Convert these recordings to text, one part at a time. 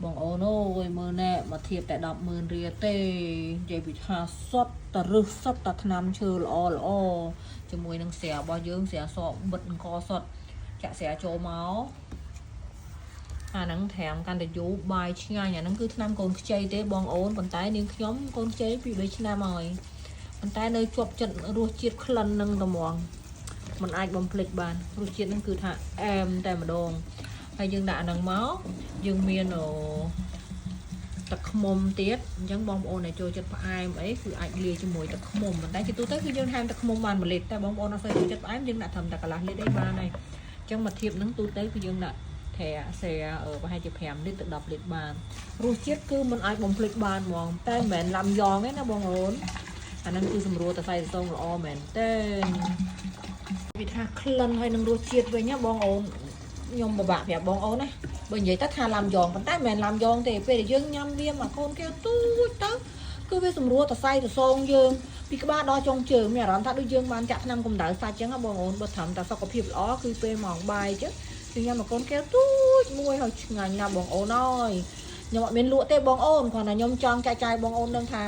បងអូនអូយមើលណែមកធៀបតែ100000រៀលទេនិយាយពីថាសុទ្ធតែរឹសសុទ្ធតែថ្នាំឈើល្អជាមួយនឹងស្រារបស់យើងស្រាសក់បិទអង្គសុទ្ធចាក់ស្រាចូលមកអាហ្នឹងត្រាំកាន់តែយូរបាយឆ្ងាញ់អាហ្នឹងគឺថ្នាំកូនខ្ចីទេបងអូនប៉ុន្តែនាងខ្ញុំកូនខ្ចីពី3ឆ្នាំហើយប៉ុន្តែនៅជាប់ចិត្តរសជាតិក្លិននឹងត្មងมันអាចបំភ្លេចបានរសជាតិហ្នឹងគឺថាអែមតែម្ដងហើយយើងដាក់អាហ្នឹងមកយើងមានទឹកឃ្មុំទៀតអញ្ចឹងបងប្អូនដែលចូលចិត្តផ្អែមអីគឺអាចលាយជាមួយទឹកឃ្មុំប៉ុន្តែជាទូទៅគឺយើងហាមទឹកឃ្មុំបាន1លីត្រតែបងប្អូនអត់សូវចូលចិត្តផ្អែមយើងដាក់ត្រឹមតែកន្លះលីត្រអីបានហើយអញ្ចឹងមកធៀបហ្នឹងទូទៅគឺយើងដាក់តែសេប្រហែលជា5លីត្រទៅ10លីត្របានរសជាតិគឺมันអាចបំភ្លេចបានហ្មងតែមិនមែនឡាំយ៉ងទេណាបងប្អូនអាហ្នឹងគឺសម្រួលតសៃតសងល្អមែនទេវាថាក្លិនហើយនឹងរសជាតិវិញណាបងប្អូនខ្ញុំពិបាកប្រាប់បងអូនណាបើនិយាយទៅថាឡាំយ៉ងប៉ុន្តែមិនមែនឡាំយ៉ងទេពេលដែលយើងញ៉ាំវាមកកូនគេទូចទៅគឺវាសម្រួលតសៃតសងយើងពីក្បាលដល់ចុងជើងមានអារម្មណ៍ថាដូចយើងបានចាក់ថ្នាំកម្ដៅសាច់ចឹងណាបងអូនបើត្រឹមតែសុខភាពល្អគឺពេលម៉ោងបាយចឹងគឺញ៉ាំមកកូនគេទូចមួយហើយឆ្ងាញ់ណាស់បងអូនអើយខ្ញុំអត់មានលក់ទេបងអូនគ្រាន់តែខ្ញុំចង់ចែកចាយបងអូនដឹងថា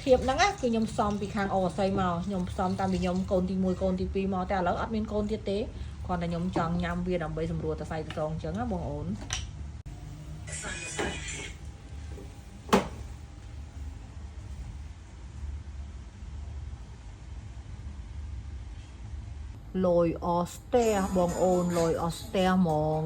ធៀបហ្នឹងគឺខ្ញុំផ្សំពីខាងអូអាស័យមកខ្ញុំផ្សំតាមពីខ្ញុំកូនទី1កូនទី2មកតែឥឡូវអត់មានកូនទៀតទេគ្រាន់តែខ្ញុំចង់ញ៉ាំវាដើម្បីសម្រួលតសៃតសងអញ្ចឹងណាបងអូនលយអស្ទះបងអូនលយអស្ទះហ្មង